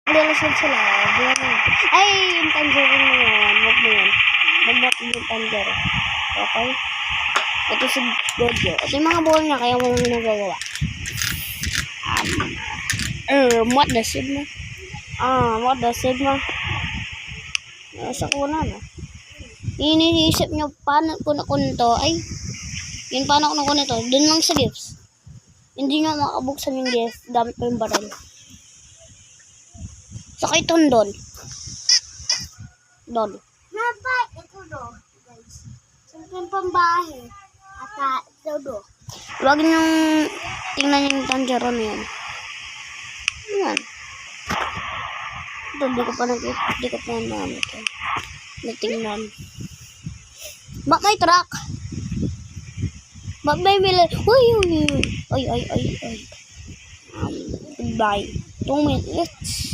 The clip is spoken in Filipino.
Nilasad sila. Ay, yung tangerine mo yan. Huwag mo yan. Magbat yung tangerine. Okay? Ito si Gojo. Ito yung mga buwan niya, kaya mo nang ginagawa. What the sigma? What the sigma? Nasa kuna na. Iniisip nyo, paano ko to? Ay, yun paano ko na to? Dun lang sa gifts. Hindi nyo makabuksan yung gift, gamit ko yung baril. Saka itong doon. Doon. Nabay, ito do, guys. Siyempre pambahe. At ito do. Huwag nyo tingnan yung tangerine na yan. Yan. Ito, di ko pa namin ito. Natingnan. Ba't may truck? Ba't may mili? Uy. Ay. Goodbye. 2 minutes.